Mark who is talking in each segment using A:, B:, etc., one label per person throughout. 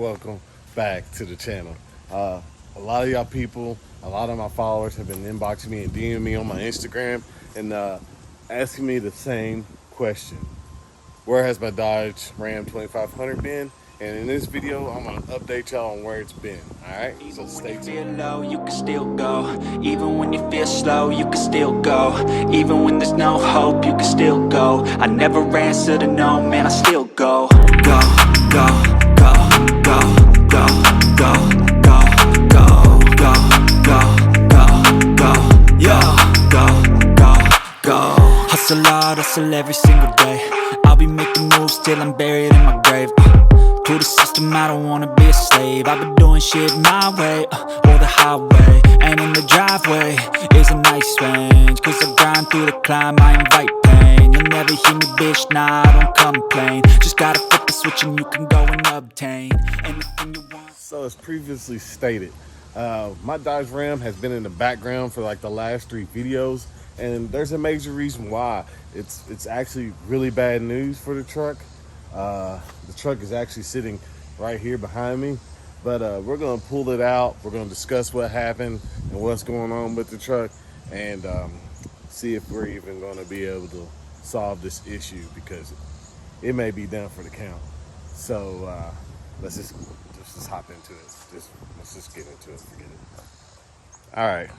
A: welcome back to the channel. A lot of y'all people, a lot of my followers have been inboxing me and DMing me on my Instagram and asking me the same question. Where has my Dodge Ram 2500 been? And in this video, I'm gonna update y'all on where it's been. All right, so stay tuned.
B: Feel low, you can still go. Even when you feel slow, you can still go. Even when there's no hope, you can still go. I never answer to no, man, I still go. Go, go, go, go, go, go, go, go, go, go, go, go, yo, go. Hustle hard, hustle every single day. I'll be making moves till I'm buried in my grave. To the system, I don't wanna be a slave. I've been doing shit my way, or the highway. And in the driveway is a nice range. Cause I grind through the climb, I invite pain. You'll never hear me, bitch, nah, I don't complain. Just gotta flip the switch and you can go and obtain anything you want.
A: So as previously stated, my Dodge Ram has been in the background for like the last 3 videos, and there's a major reason why. It's actually really bad news for the truck. The truck is actually sitting right here behind me, but we're gonna pull it out. We're gonna discuss what happened and what's going on with the truck, and see if we're even gonna be able to solve this issue, because it may be done for the count. So let's just hop into it. Let's just get into it. Forget it. All right.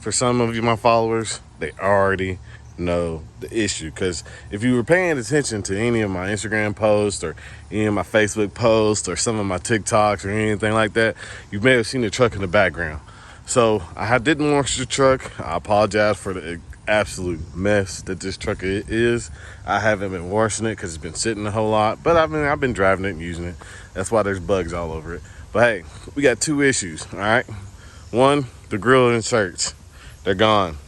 A: For some of you, my followers, they already know the issue, because if you were paying attention to any of my Instagram posts or any of my Facebook posts or some of my TikToks or anything like that, you may have seen the truck in the background. So I didn't wash the truck. I apologize for the absolute mess that this truck is. I haven't been washing it because it's been sitting a whole lot, but I've been driving it and using it. That's why there's bugs all over it. But hey, we got 2 issues. All right, one, the grill inserts, they're gone.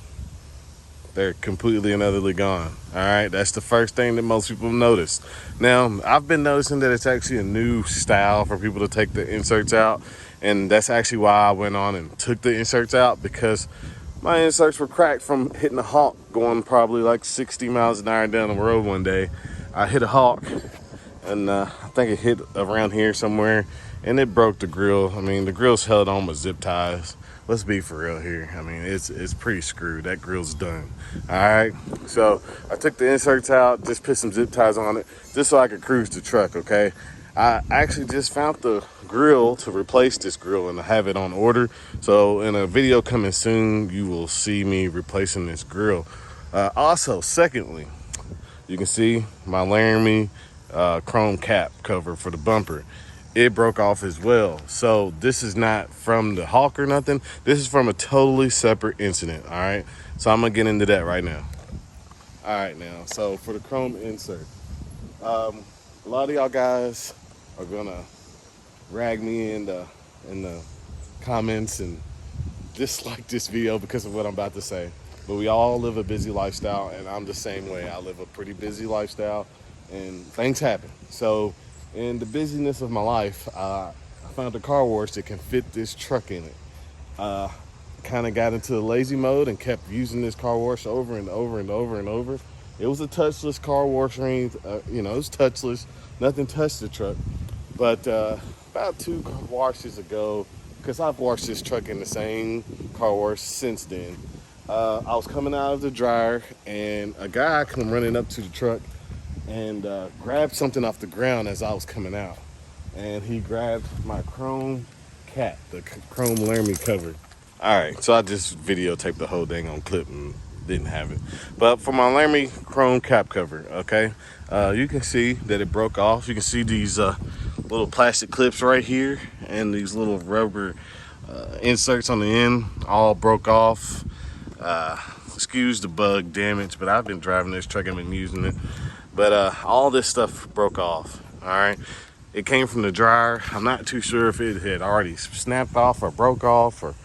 A: They're completely and utterly gone. All right, that's the first thing that most people notice. Now, I've been noticing that it's actually a new style for people to take the inserts out, and that's actually why I went on and took the inserts out, because my inserts were cracked from hitting a hawk going probably like 60 miles an hour down the road one day. I hit a hawk, and I think it hit around here somewhere, and it broke the grill. I mean, the grill's held on with zip ties. Let's be for real here. I mean, it's pretty screwed. That grill's done. All right. So I took the inserts out, just put some zip ties on it, just so I could cruise the truck. Okay. I actually just found the grill to replace this grill, and I have it on order. So in a video coming soon, you will see me replacing this grill. Also, secondly, you can see my Laramie chrome cap cover for the bumper. It broke off as well. So this is not from the hawk or nothing. This is from a totally separate incident. All right, so I'm gonna get into that right now. All right, now, so for the chrome insert, a lot of y'all guys are gonna rag me in the comments and dislike this video because of what I'm about to say, but we all live a busy lifestyle, and I'm the same way. I live a pretty busy lifestyle, and things happen. So in the busyness of my life, I found a car wash that can fit this truck in it. Kind of got into the lazy mode and kept using this car wash over and over and over and over. It was a touchless car wash ring. You know, it was touchless. Nothing touched the truck. But about 2 washes ago, because I've washed this truck in the same car wash since then, I was coming out of the dryer, and a guy come running up to the truck and grabbed something off the ground as I was coming out. And he grabbed my chrome cap, the chrome Laramie cover. All right, so I just videotaped the whole thing on clip and didn't have it. But for my Laramie chrome cap cover, okay, you can see that it broke off. You can see these little plastic clips right here, and these little rubber inserts on the end all broke off. Excuse the bug damage, but I've been driving this truck, I've been using it. But all this stuff broke off. All right, it came from the dryer. I'm not too sure if it had already snapped off or broke off or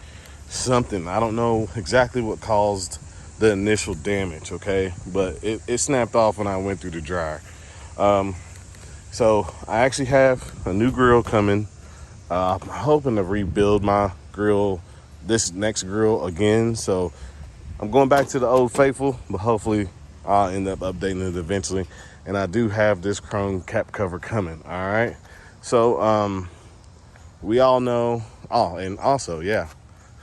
A: something. I don't know exactly what caused the initial damage, okay, but it snapped off when I went through the dryer. So I actually have a new grill coming. I'm hoping to rebuild my grill, this next grill again. So I'm going back to the old faithful, but hopefully I'll end up updating it eventually. And I do have this chrome cap cover coming. All right, so we all know. Oh, and also, yeah,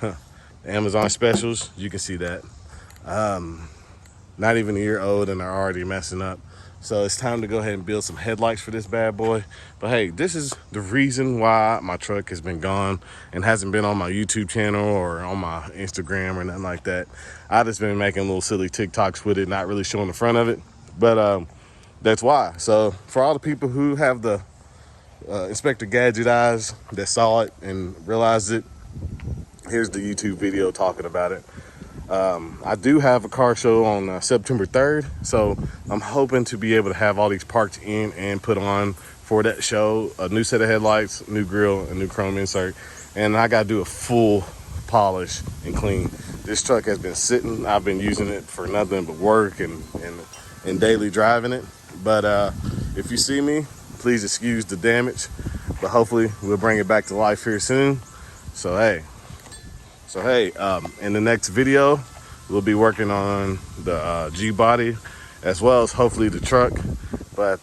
A: the Amazon specials, you can see that. Not even a year old and they're already messing up. So it's time to go ahead and build some headlights for this bad boy. But hey, this is the reason why my truck has been gone and hasn't been on my YouTube channel or on my Instagram or nothing like that. I just been making little silly TikToks with it, not really showing the front of it. But that's why. So for all the people who have the Inspector Gadget eyes that saw it and realized it, here's the YouTube video talking about it. I do have a car show on September 3rd, so I'm hoping to be able to have all these parts in and put on for that show. A new set of headlights, new grille, a new chrome insert, and I got to do a full polish and clean. This truck has been sitting. I've been using it for nothing but work and daily driving it. But if you see me, please excuse the damage, but hopefully we'll bring it back to life here soon. So hey, in the next video, we'll be working on the G-body as well as hopefully the truck. But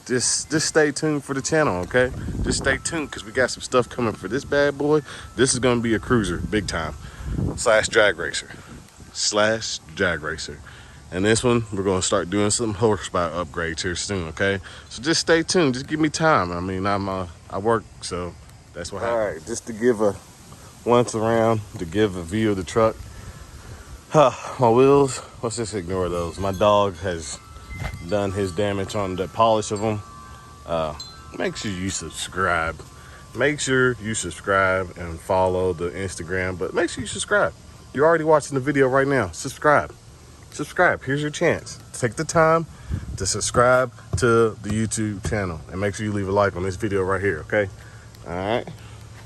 A: just stay tuned for the channel, okay? Just stay tuned because we got some stuff coming for this bad boy. This is gonna be a cruiser, big time, / drag racer. And this one, we're gonna start doing some horsepower upgrades here soon, okay? So just stay tuned, just give me time. I mean, I work, so that's what happens. All right, just to give a once around, to give a view of the truck. My wheels, let's just ignore those. My dog has done his damage on the polish of them. Make sure you subscribe. Make sure you subscribe and follow the Instagram, but make sure you subscribe. You're already watching the video right now. Subscribe. Here's your chance. Take the time to subscribe to the YouTube channel and make sure you leave a like on this video right here, okay? All right.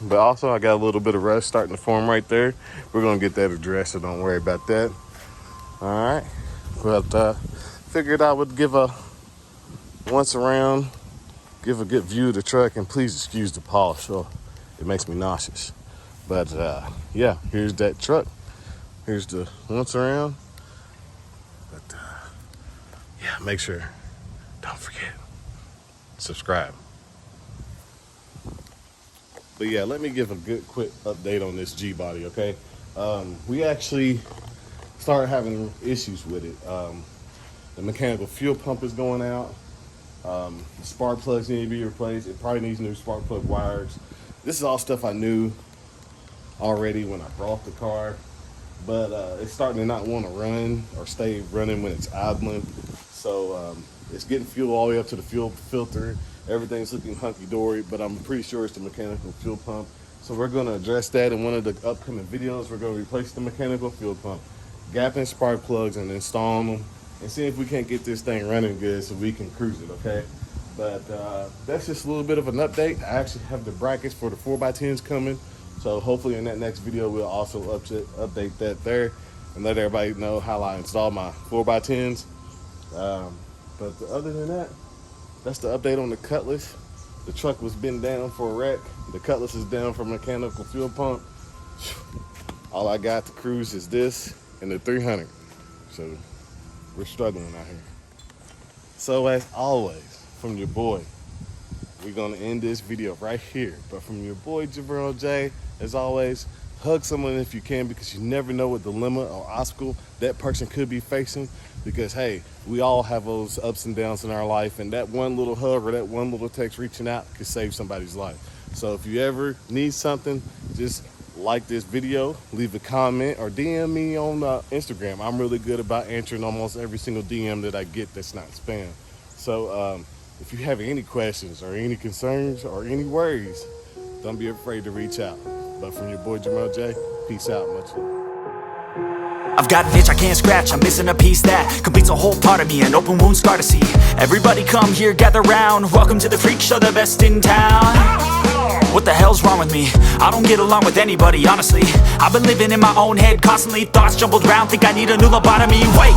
A: But also, I got a little bit of rust starting to form right there. We're gonna get that addressed, so don't worry about that. All right. But figured I would give a once around, give a good view of the truck, and please excuse the polish, so it makes me nauseous. But yeah, here's that truck. Here's the once around. But yeah, make sure, don't forget, subscribe. But yeah, let me give a good quick update on this G-body, okay? We actually started having issues with it. The mechanical fuel pump is going out. The spark plugs need to be replaced. It probably needs new spark plug wires. This is all stuff I knew already when I brought the car, but it's starting to not want to run or stay running when it's idling. So it's getting fuel all the way up to the fuel filter. Everything's looking hunky-dory, but I'm pretty sure it's the mechanical fuel pump. So we're going to address that in one of the upcoming videos. We're going to replace the mechanical fuel pump, gap in spark plugs, and install them, and see if we can't get this thing running good so we can cruise it, okay? But that's just a little bit of an update. I actually have the brackets for the 4x10s coming, so hopefully in that next video we'll also update that there and let everybody know how I install my 4x10s. But other than that, that's the update on the Cutlass. The truck was been down for a wreck. The Cutlass is down for mechanical fuel pump. All I got to cruise is this and the 300. So we're struggling out here. So as always, from your boy, we're gonna end this video right here. But from your boy Jabril J, as always, hug someone if you can, because you never know what dilemma or obstacle that person could be facing. Because hey, we all have those ups and downs in our life, and that one little hug or that one little text reaching out could save somebody's life. So if you ever need something, just like this video, leave a comment, or DM me on Instagram. I'm really good about answering almost every single DM that I get that's not spam. So if you have any questions or any concerns or any worries, don't be afraid to reach out. But from your boy Jabril J, peace out, much love.
B: I've got an itch I can't scratch, I'm missing a piece that completes a whole part of me, an open wound scar to see. Everybody come here, gather round, welcome to the freak show, the best in town. What the hell's wrong with me? I don't get along with anybody, honestly. I've been living in my own head constantly, thoughts jumbled round, think I need a new lobotomy. Wait,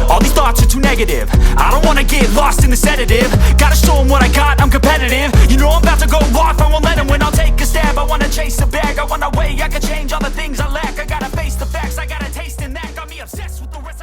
B: all these thoughts are too negative, I don't wanna get lost in the sedative. Gotta show them what I got, I'm competitive. You know I'm about to go off, I won't let them win, I'll take a stab. I wanna chase a bag, I wanna weigh, I can change all the things I lack. I gotta face the facts, I gotta taste in that. Got me obsessed with the rest,